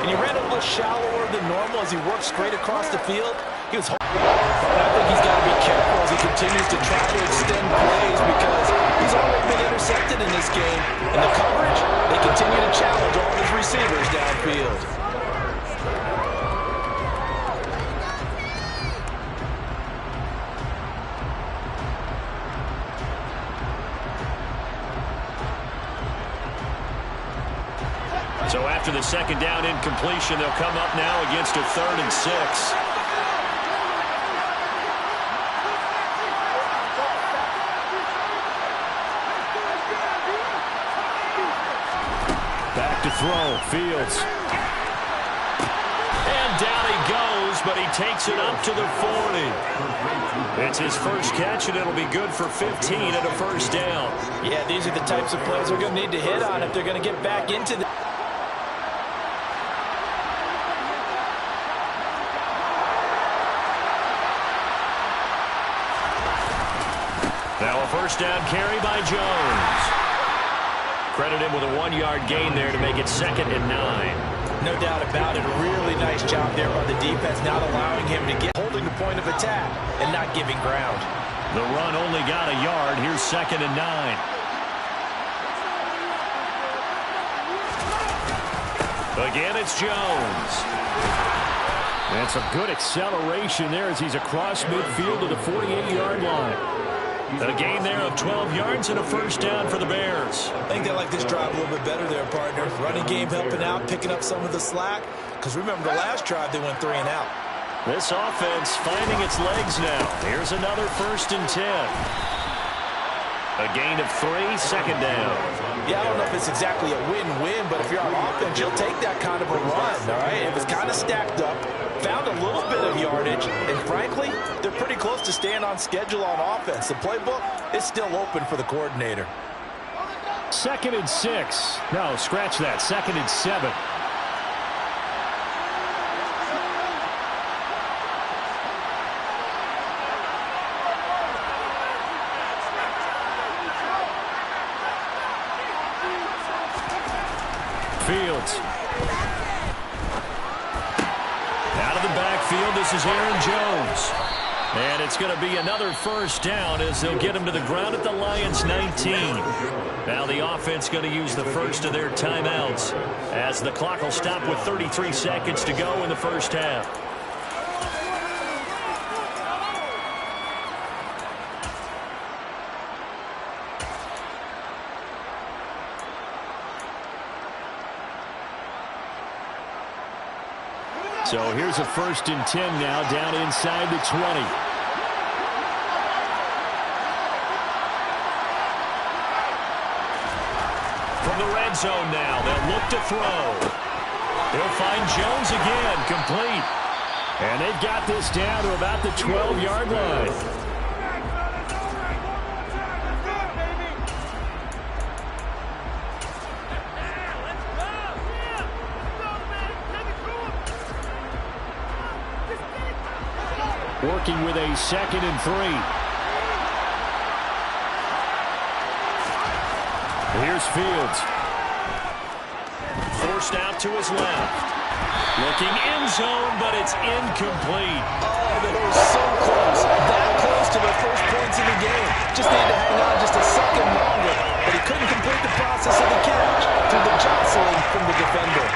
and he ran a little shallower than normal as he worked straight across the field. He was hoping. And I think he's got to be careful as he continues to try to extend plays because he's already been intercepted in this game. And the coverage, they continue to challenge all his receivers downfield. So after the second down incompletion, they'll come up now against a 3rd and 6. Back to throw, Fields. And down he goes, but he takes it up to the 40. It's his first catch, and it'll be good for 15 and a first down. Yeah, these are the types of plays they're going to need to hit on if they're going to get back into the... Now a first down carry by Jones. Credit him with a 1-yard gain there to make it 2nd and 9. No doubt about it. A really nice job there by the defense, not allowing him to get holding the point of attack and not giving ground. The run only got a yard. Here's 2nd and 9. Again, it's Jones. That's a good acceleration there as he's across midfield to the 48-yard line. A gain there of 12 yards and a first down for the Bears. I think they like this drive a little bit better there, partner. Running game helping out, picking up some of the slack. Because remember, the last drive, they went 3 and out. This offense finding its legs now. Here's another 1st and 10. A gain of 3, 2nd down. Yeah, I don't know if it's exactly a win-win, but if you're on offense, you'll take that kind of a run, all right? It was kind of stacked up, found a little bit of yardage, and frankly, they're pretty close to staying on schedule on offense. The playbook is still open for the coordinator. 2nd and 6. No, scratch that. 2nd and 7. Fields. Out of the backfield, this is Aaron Jones. And it's going to be another first down as they'll get him to the ground at the Lions' 19. Now the offense going to use the first of their timeouts as the clock will stop with 33 seconds to go in the first half. So here's a 1st and 10 now down inside the 20. From the red zone now, they'll look to throw. They'll find Jones again, complete. And they've got this down to about the 12-yard line. Working with a 2nd and 3. Here's Fields. Forced out to his left. Looking end zone, but it's incomplete. Oh, they were so close. That close to the first points of the game. Just needed to hang on just a second longer. But he couldn't complete the process of the catch through the jostling from the defender.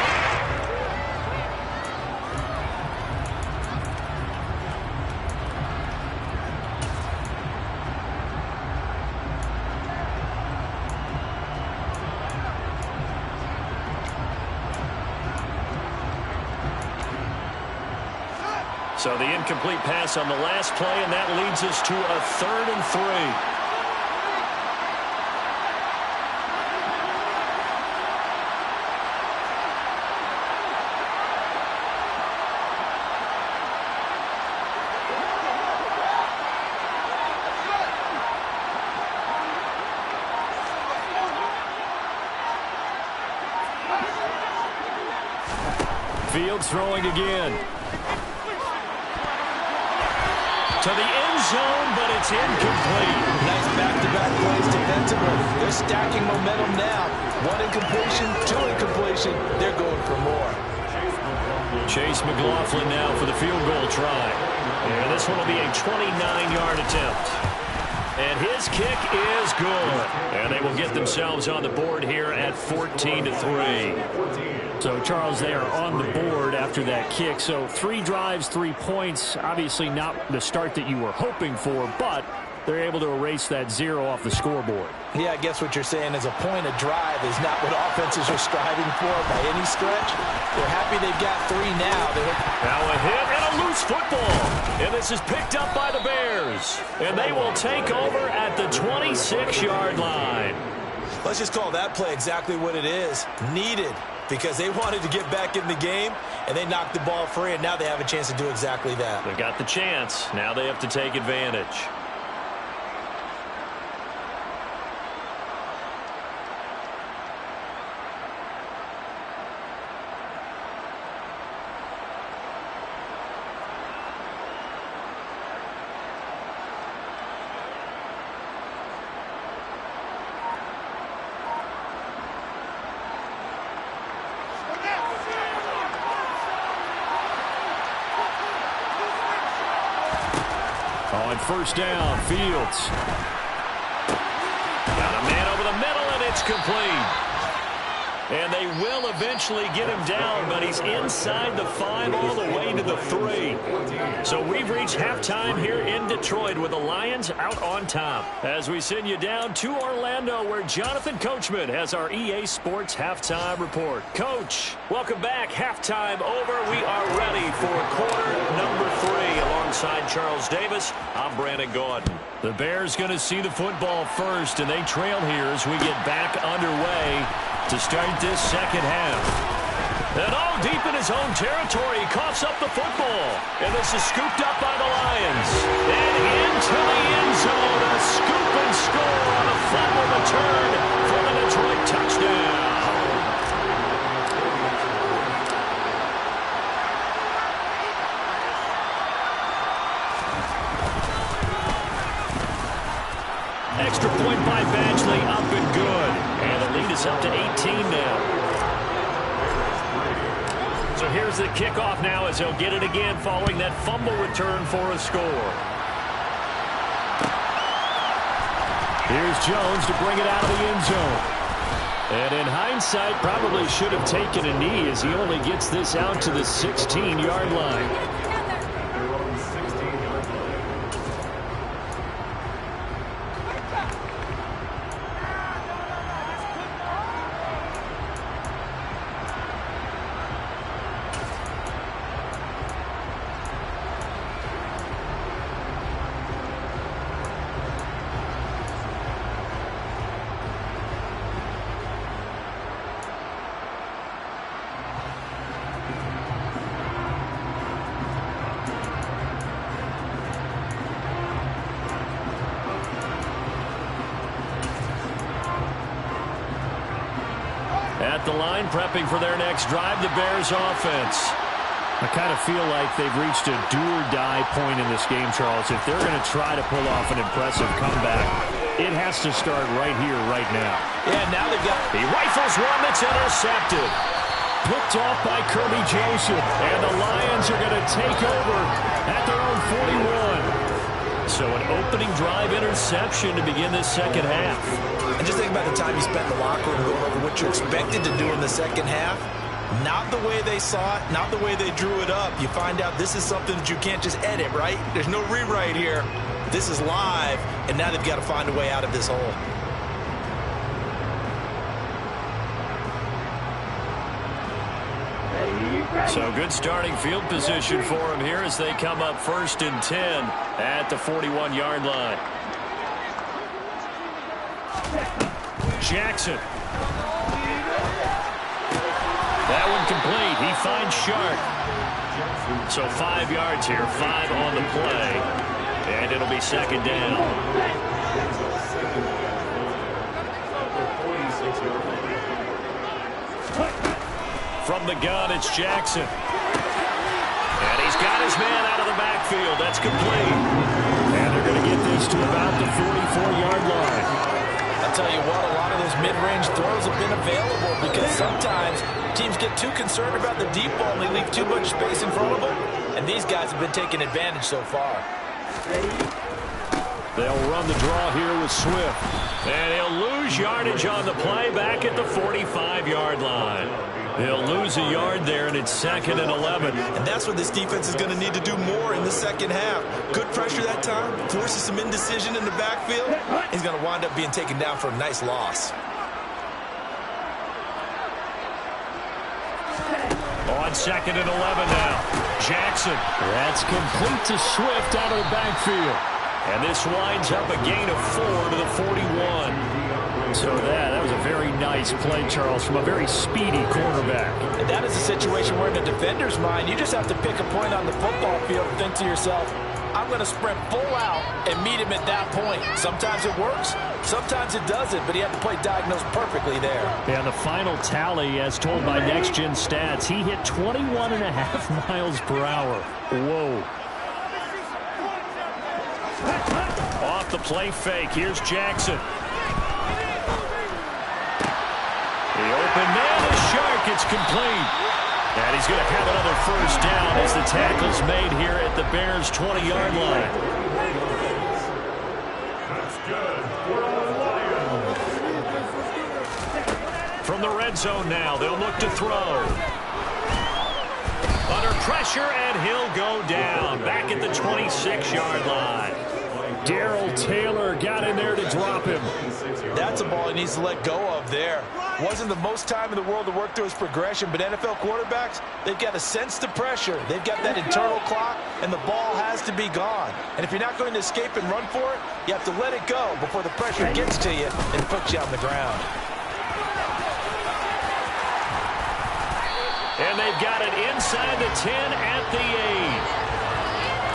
So the incomplete pass on the last play, and that leads us to a 3rd and 3. Fields throwing again. To the end zone, but it's incomplete. Nice back-to-back plays defensively. They're stacking momentum now. 1 incompletion, 2 incompletion. They're going for more. Chase McLaughlin now for the field goal try. And this one will be a 29-yard attempt. And his kick is good. And they will get themselves on the board here at 14-3. So, Charles, they are on the board after that kick. So 3 drives, 3 points. Obviously not the start that you were hoping for, but they're able to erase that 0 off the scoreboard. Yeah, I guess what you're saying is a point of drive is not what offenses are striving for by any stretch. They're happy they've got 3 now. Now a hit and a loose football. And this is picked up by the Bears. And they will take over at the 26-yard line. Let's just call that play exactly what it is. Needed, because they wanted to get back in the game, and they knocked the ball free, and now they have a chance to do exactly that. They got the chance. Now they have to take advantage. On first down, Fields. Got a man over the middle, and it's complete. And they will eventually get him down, but he's inside the 5 all the way to the 3. So we've reached halftime here in Detroit with the Lions out on top. As we send you down to Orlando, where Jonathan Coachman has our EA Sports halftime report. Coach, welcome back. Halftime over. We are ready for quarter number 3. Alongside Charles Davis, I'm Brandon Gaudin. The Bears going to see the football first, and they trail here as we get back underway to start this second half. And deep in his own territory, he coughs up the football. And this is scooped up by the Lions. And into the end zone, a scoop and score on a fumble return for the Detroit touchdown. Extra point by Badgley, up and good. And the lead is up to 18 now. So here's the kickoff now as he'll get it again following that fumble return for a score. Here's Jones to bring it out of the end zone. And in hindsight, probably should have taken a knee as he only gets this out to the 16-yard line. At the line, prepping for their next drive, the Bears offense. I kind of feel like they've reached a do-or-die point in this game, Charles. If they're going to try to pull off an impressive comeback, it has to start right here, right now. Yeah, now they've got... He rifles one that's intercepted. Picked off by Kirby Joseph. And the Lions are going to take over at their own 41. So an opening drive interception to begin this second half. And just think about the time you spent in the locker room going over what you expected to do in the second half. Not the way they saw it, not the way they drew it up. You find out this is something that you can't just edit, right? There's no rewrite here. This is live, and now they've got to find a way out of this hole. So good starting field position for them here as they come up 1st and 10 at the 41-yard line. Jackson. That one complete. He finds Sharp. So 5 yards here, 5 on the play. And it'll be second down. From the gun, it's Jackson. And he's got his man out of the backfield. That's complete. And they're going to get this to about the 44-yard line. I'll tell you what, a lot of those mid-range throws have been available because sometimes Teams get too concerned about the deep ball and they leave too much space in front of them. And these guys have been taking advantage so far. They'll run the draw here with Swift. And he'll lose yardage on the play back at the 45-yard line. He'll lose a yard there, and it's 2nd and 11. And that's what this defense is going to need to do more in the second half. Good pressure that time, forces some indecision in the backfield. He's going to wind up being taken down for a nice loss. On 2nd and 11 now. Jackson. That's complete to Swift out of the backfield. And this winds up a gain of 4 to the 41. So that was a very nice play, Charles, from a very speedy quarterback. And that is a situation where in the defender's mind, you just have to pick a point on the football field and think to yourself, I'm going to sprint full out and meet him at that point. Sometimes it works, sometimes it doesn't, but he had the play diagnosed perfectly there. And the final tally, as told by Next Gen Stats, he hit 21.5 miles per hour. Whoa. Off the play fake, here's Jackson. The open man is Shark. It's complete. And he's going to have another first down as the tackle's made here at the Bears' 20-yard line. From the red zone now, they'll look to throw. Under pressure, and he'll go down. Back at the 26-yard line. Darrell Taylor got in there to drop him. That's a ball he needs to let go of there. Wasn't the most time in the world to work through his progression, but NFL quarterbacks, they've got to sense the pressure. They've got that internal clock, and the ball has to be gone. And if you're not going to escape and run for it, you have to let it go before the pressure gets to you and puts you on the ground. And they've got it inside the 10 at the 8.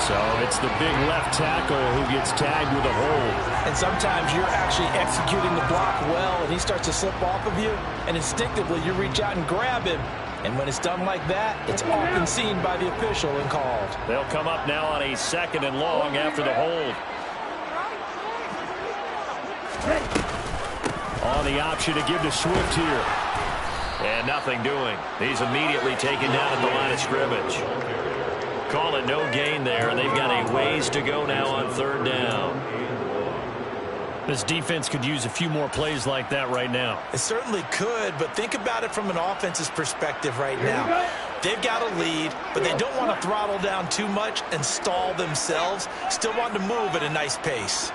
So it's the big left tackle who gets tagged with a hold. And sometimes you're actually executing the block well, and he starts to slip off of you, and instinctively you reach out and grab him. And when it's done like that, it's often seen by the official and called. They'll come up now on a 2nd and long after the hold. On the option to give to Swift here. And nothing doing. He's immediately taken down at the line of scrimmage. Call it no gain there, and they've got a ways to go now on 3rd down. This defense could use a few more plays like that right now. It certainly could, but think about it from an offense's perspective right now. They've got a lead, but they don't want to throttle down too much and stall themselves. Still want to move at a nice pace.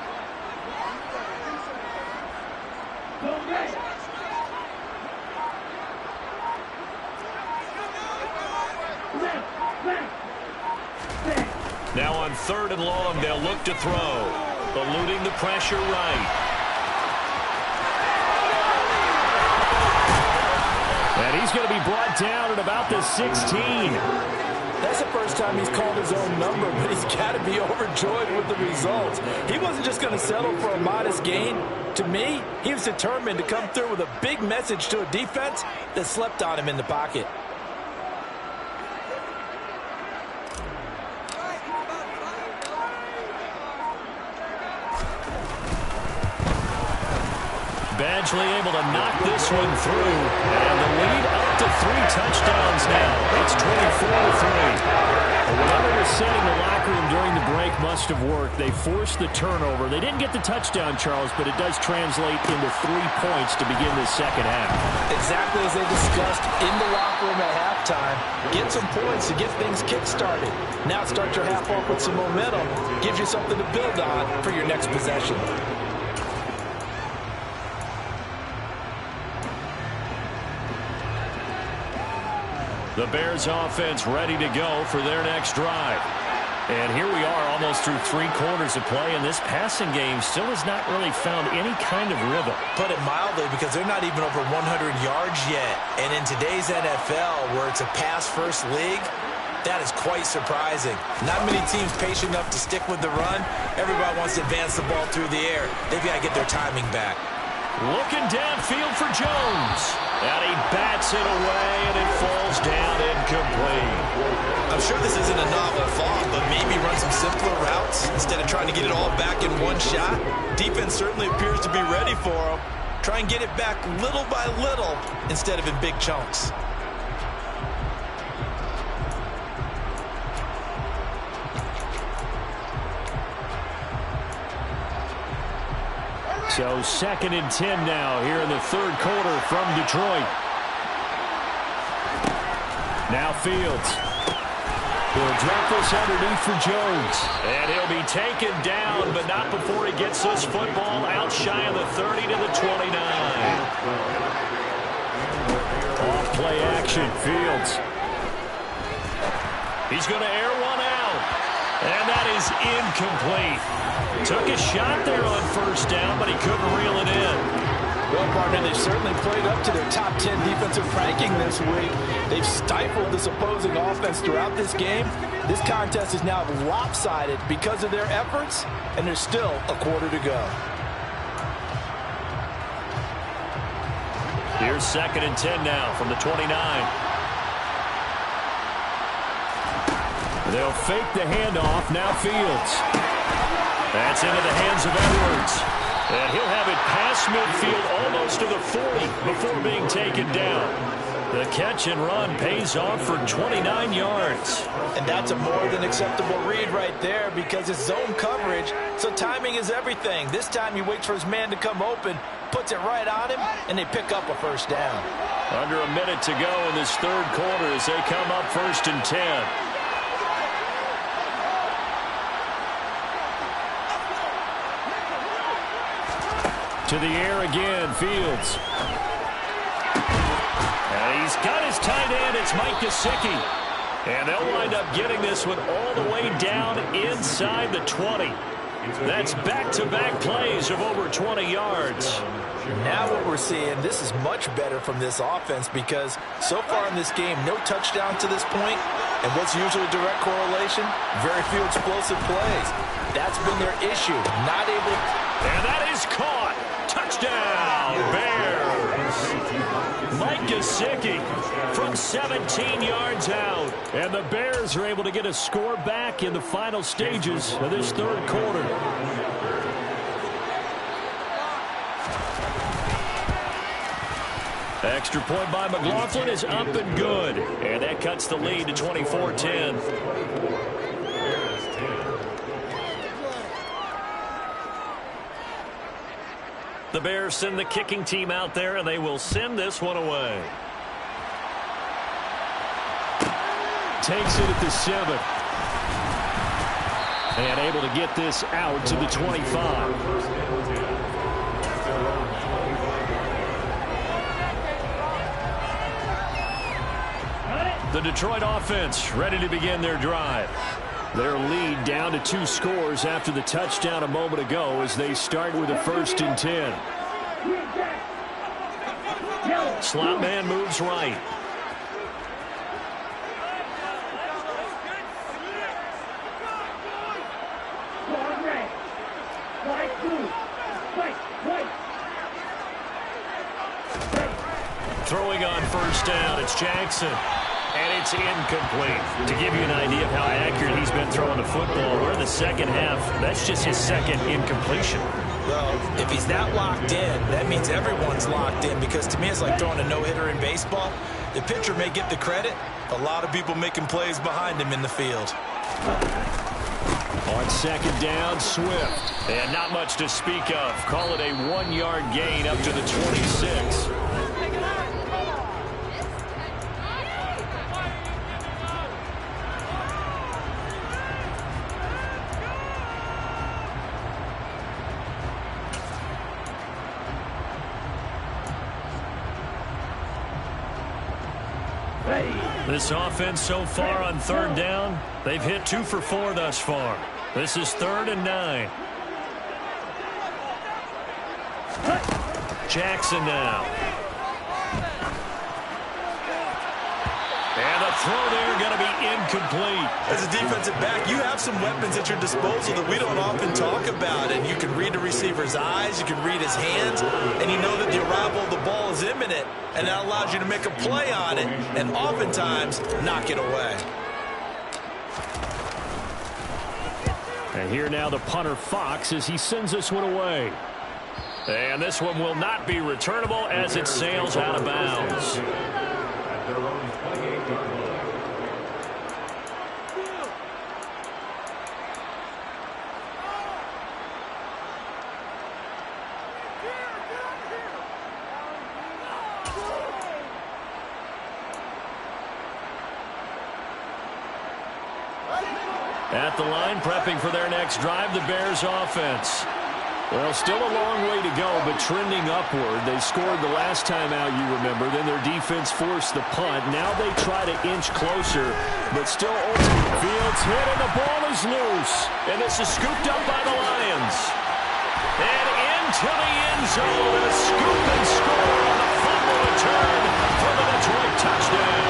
Now on 3rd and long, they'll look to throw. Eluding the pressure right. And he's going to be brought down at about the 16. That's the first time he's called his own number, but he's got to be overjoyed with the results. He wasn't just going to settle for a modest gain. To me, he was determined to come through with a big message to a defense that slept on him in the pocket. Badgley able to knock this one through. And the lead up to 3 touchdowns now. It's 24-3. Whatever was said in the locker room during the break must have worked. They forced the turnover. They didn't get the touchdown, Charles, but it does translate into 3 points to begin this second half. Exactly as they discussed in the locker room at halftime. Get some points to get things kick-started. Now start your half off with some momentum. Gives you something to build on for your next possession. The Bears offense ready to go for their next drive. And here we are almost through 3 quarters of play, and this passing game still has not really found any kind of rhythm. Put it mildly, because they're not even over 100 yards yet. And in today's NFL, where it's a pass-first league, that is quite surprising. Not many teams patient enough to stick with the run. Everybody wants to advance the ball through the air. They've got to get their timing back. Looking downfield for Jones. And he bats it away, and it falls down incomplete. I'm sure this isn't a novel thought, but maybe run some simpler routes instead of trying to get it all back in one shot. Defense certainly appears to be ready for him. Try and get it back little by little instead of in big chunks. So 2nd and 10 now here in the third quarter from Detroit. Now Fields. He'll drop this underneath for Jones. And he'll be taken down, but not before he gets this football out shy of the 30 to the 29. Off play action, Fields. He's going to air one out. And that is incomplete. Took a shot there on first down, but he couldn't reel it in. Well, partner, they've certainly played up to their top 10 defensive ranking this week. They've stifled this opposing offense throughout this game. This contest is now lopsided because of their efforts, and there's still a quarter to go. Here's 2nd and 10 now from the 29. They'll fake the handoff. Now Fields. That's into the hands of Edwards. And he'll have it past midfield almost to the 40 before being taken down. The catch and run pays off for 29 yards. And that's a more than acceptable read right there because it's zone coverage, so timing is everything. This time he waits for his man to come open, puts it right on him, and they pick up a first down. Under a minute to go in this third quarter as they come up 1st and 10. To the air again, Fields. And he's got his tight end. It's Mike Gesicki. And they'll wind up getting this one all the way down inside the 20. That's back-to-back plays of over 20 yards. Now what we're seeing, this is much better from this offense because so far in this game, no touchdown to this point. And what's usually a direct correlation? Very few explosive plays. That's been their issue. Not able to... And that is caught. Touchdown, Bears. Mike Gesicki from 17 yards out. And the Bears are able to get a score back in the final stages of this third quarter. Extra point by McLaughlin is up and good. And that cuts the lead to 24-10. The Bears send the kicking team out there, and they will send this one away. Takes it at the 7. And able to get this out to the 25. The Detroit offense ready to begin their drive. Their lead down to 2 scores after the touchdown a moment ago as they start with a 1st and 10. Slot man moves right. Throwing on first down, it's Jackson. And it's incomplete. To give you an idea of how accurate he's been throwing the football, we're in the second half. That's just his second incompletion. Well, if he's that locked in, that means everyone's locked in because to me it's like throwing a no-hitter in baseball. The pitcher may get the credit. A lot of people making plays behind him in the field. On 2nd down, Swift. And not much to speak of. Call it a 1-yard gain up to the 26. This offense so far on 3rd down, they've hit 2 for 4 thus far. This is 3rd and 9. Jackson now. And the throw there going to be incomplete. As a defensive back, you have some weapons at your disposal that we don't often talk about. And you can read the receiver's eyes, you can read his hands, and you know that the arrival of the ball is imminent. And that allows you to make a play on it and oftentimes knock it away. And here now the punter Fox as he sends this one away. And this one will not be returnable as it sails out of bounds. At the line, prepping for their next drive, the Bears offense. Well, still a long way to go, but trending upward. They scored the last time out, you remember. Then their defense forced the punt. Now they try to inch closer, but still Fields hit, and the ball is loose. And this is scooped up by the Lions. And into the end zone, a scoop and score on the fumble return for the Detroit touchdown.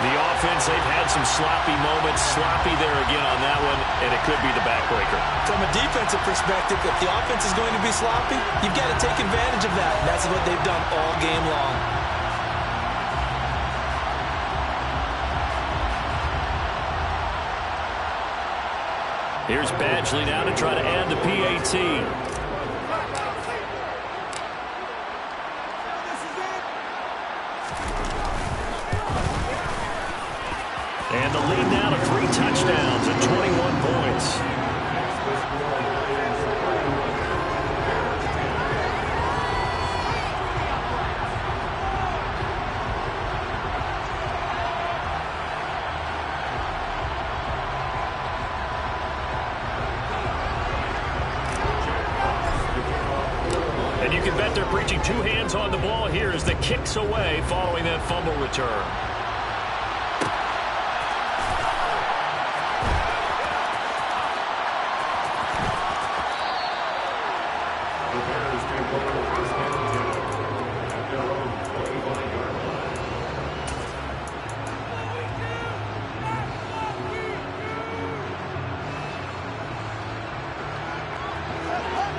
The offense, they've had some sloppy moments. Sloppy there again on that one, and it could be the backbreaker. From a defensive perspective, if the offense is going to be sloppy, you've got to take advantage of that. And that's what they've done all game long. Here's Badgley now to try to add the PAT. And the lead now to 3 touchdowns and 21 points. And you can bet they're preaching 2 hands on the ball here as the kick's away following that fumble return.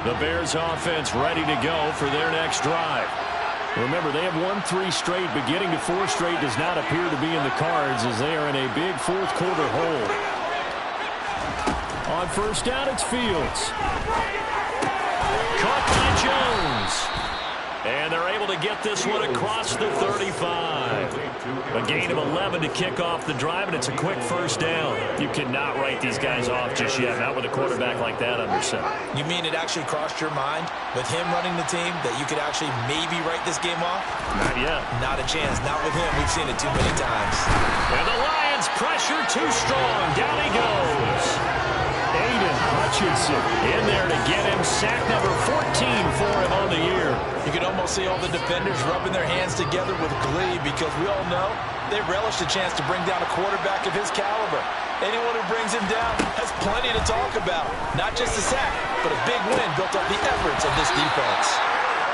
The Bears offense ready to go for their next drive. Remember, they have won 3 straight, but getting to 4 straight does not appear to be in the cards as they are in a big fourth-quarter hole. On first down, it's Fields. Caught by Jones. And they're able to get this one across the 35. A gain of 11 to kick off the drive, and it's a quick first down. You cannot write these guys off just yet, not with a quarterback like that under center. You mean it actually crossed your mind with him running the team that you could actually maybe write this game off? Not yet. Not a chance. Not with him. We've seen it too many times. And the Lions pressure too strong. Down he goes. Aiden Hutchinson in there to get him. Sack number 14 for him on the year. You can almost see all the defenders rubbing their hands together with glee because we all know they relish the chance to bring down a quarterback of his caliber. Anyone who brings him down has plenty to talk about. Not just a sack, but a big win built off the efforts of this defense.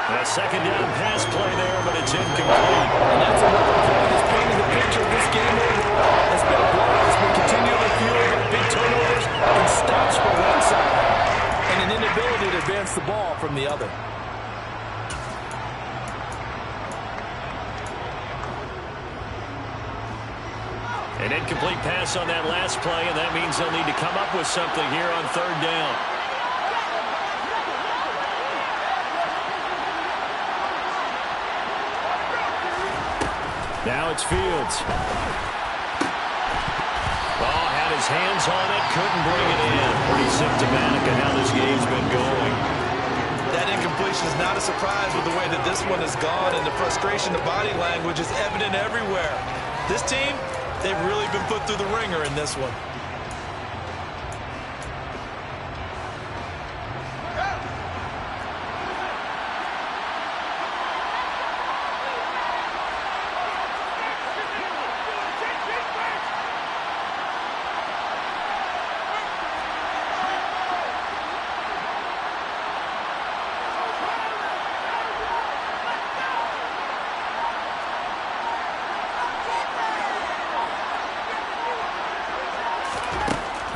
A second down pass play there, but it's incomplete. And that's another play that's painting the picture of this game overall. It's been a blowout. It's been continually fueled by big turnovers and stops from one side and an inability to advance the ball from the other. An incomplete pass on that last play, and that means they'll need to come up with something here on third down. Now it's Fields. Oh, had his hands on it, couldn't bring it in. Pretty symptomatic of how this game's been going. That incompletion is not a surprise with the way that this one has gone, and the frustration, the body language is evident everywhere. This team, they've really been put through the ringer in this one.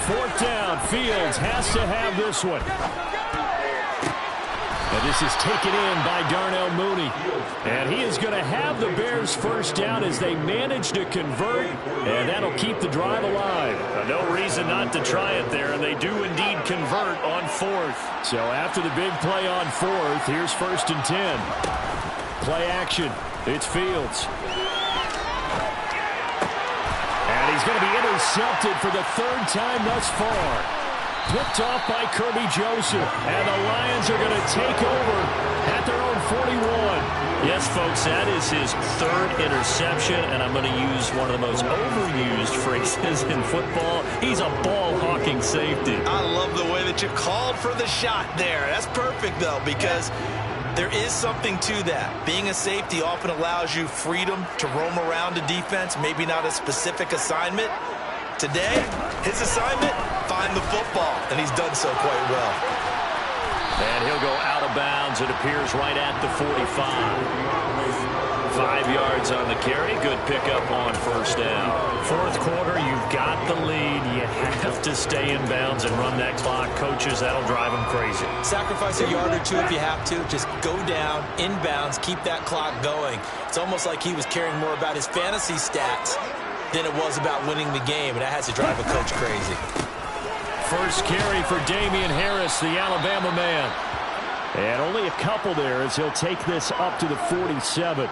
Fourth down, Fields has to have this one. And this is taken in by Darnell Mooney. And he is going to have the Bears first down as they manage to convert, and that'll keep the drive alive. No reason not to try it there, and they do indeed convert on fourth. So after the big play on fourth, here's 1st and 10. Play action. It's Fields. And he's going to be intercepted for the 3rd time thus far. Picked off by Kirby Joseph. And the Lions are going to take over at their own 41. Yes, folks, that is his third interception, and I'm going to use one of the most overused phrases in football. He's a ball-hawking safety. I love the way that you called for the shot there. That's perfect, though, because there is something to that. Being a safety often allows you freedom to roam around a defense, maybe not a specific assignment. Today, his assignment, find the football, and he's done so quite well. And he'll go out of bounds. It appears right at the 45. 5 yards on the carry. Good pickup on first down. Fourth quarter, you've got the lead. You have to stay in bounds and run that clock. Coaches, that'll drive them crazy. Sacrifice a yard or two if you have to. Just go down, inbounds, keep that clock going. It's almost like he was caring more about his fantasy stats than it was about winning the game, and that has to drive a coach crazy. First carry for Damian Harris, the Alabama man. And only a couple there as he'll take this up to the 47.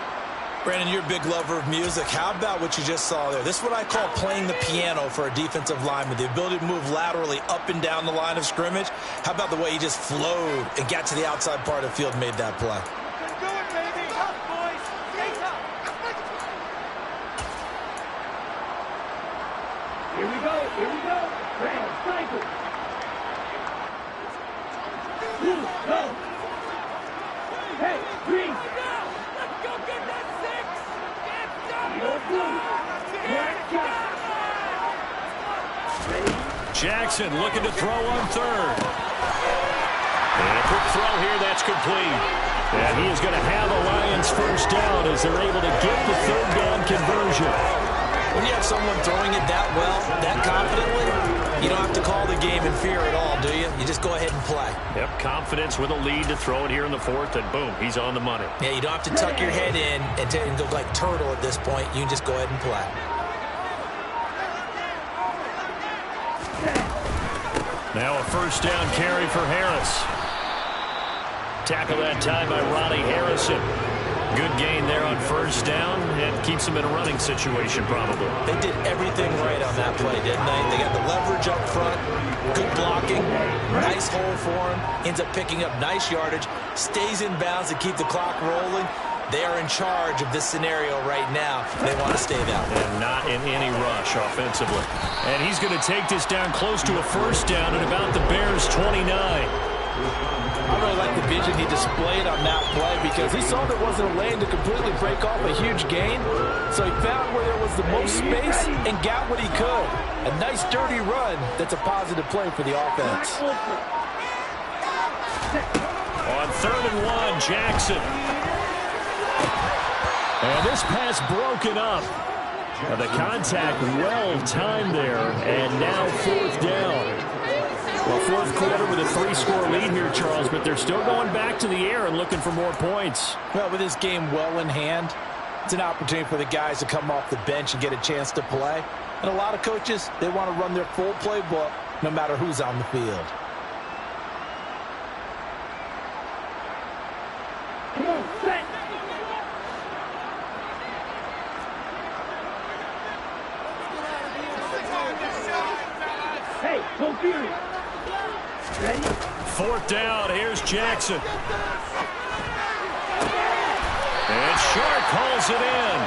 Brandon, you're a big lover of music. How about what you just saw there? This is what I call playing the piano for a defensive lineman. The ability to move laterally up and down the line of scrimmage. How about the way he just flowed and got to the outside part of the field and made that play? Here we go. Brand cycle. Go. Hey, green. Let's go get that 6. Jackson looking to throw on third. And a quick throw here, that's complete. And he is going to have a Lions first down as they're able to get the third down conversion. When you have someone throwing it that well, that confidently, you don't have to call the game in fear at all, do you? You just go ahead and play. Yep, confidence with a lead to throw it here in the fourth, and boom, he's on the money. Yeah, you don't have to tuck your head in and go like turtle at this point. You can just go ahead and play. Now a first down carry for Harris. Tackle that time by Ronnie Harrison. Good gain there on first down and keeps him in a running situation probably. They did everything right on that play, didn't they? They got the leverage up front, good blocking, nice hole for him, ends up picking up nice yardage, stays in bounds to keep the clock rolling. They are in charge of this scenario right now. They want to stay that way. And not in any rush offensively. And he's going to take this down close to a first down at about the Bears' 29. I really like the vision he displayed on that play because he saw there wasn't a lane to completely break off a huge gain. So he found where there was the most space and got what he could. A nice dirty run that's a positive play for the offense. On 3rd and 1, Jackson. And this pass broken up. The contact well timed there, and now 4th down. Well, fourth quarter with a 3-score lead here, Charles, but they're still going back to the air and looking for more points. Well, with this game well in hand, it's an opportunity for the guys to come off the bench and get a chance to play. And a lot of coaches, they want to run their full playbook no matter who's on the field. Come on, set. Hey, go Fury. Ready? 4th down, here's Jackson. And Sharp calls it in.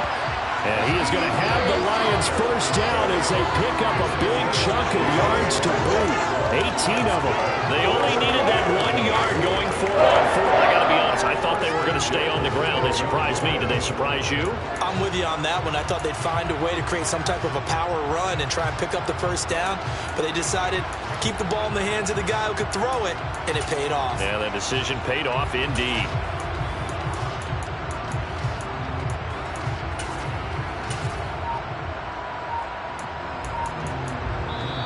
And he is going to have the Lions first down as they pick up a big chunk of yards to boot. 18 of them. They only needed that 1 yard going 4 on 4. I got to be honest, I thought they were going to stay on the ground. They surprised me. Did they surprise you? I'm with you on that one. I thought they'd find a way to create some type of a power run and try and pick up the first down, but they decided to keep the ball in the hands of the guy who could throw it, and it paid off. Yeah, that decision paid off indeed.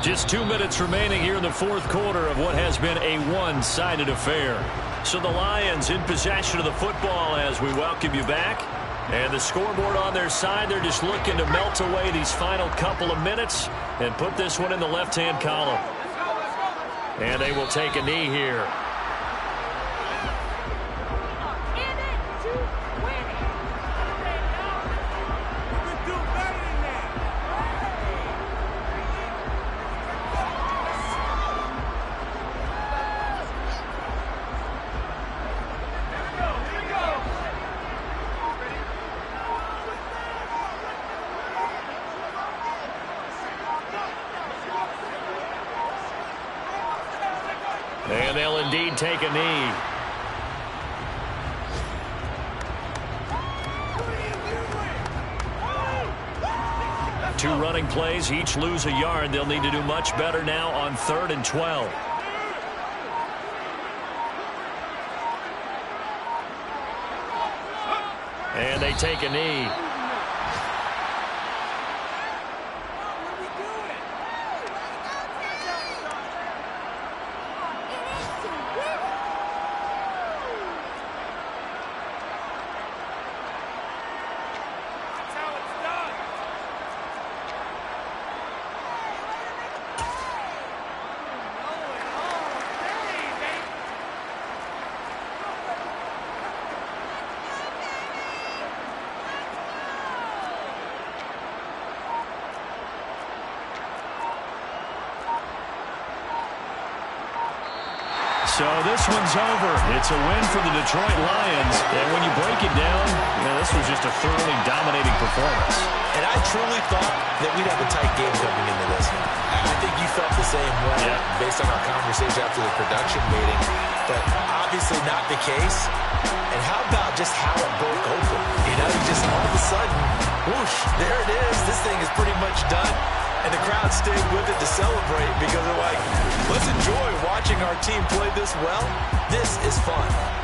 Just 2 minutes remaining here in the fourth quarter of what has been a one-sided affair. So the Lions in possession of the football as we welcome you back. And the scoreboard on their side, they're just looking to melt away these final couple of minutes and put this one in the left-hand column. And they will take a knee here. And they'll indeed take a knee. Two running plays, each lose a yard. They'll need to do much better now on 3rd and 12. And they take a knee. So this one's over. It's a win for the Detroit Lions. And when you break it down, this was just a thoroughly dominating performance. And I truly thought that we'd have a tight game coming into this. I think you felt the same way based on our conversation after the production meeting. But obviously not the case. And how about just how it broke open? You just all of a sudden, whoosh, there it is. This thing is pretty much done. And the crowd stayed with it to celebrate because they're like, let's enjoy watching our team play this well. This is fun.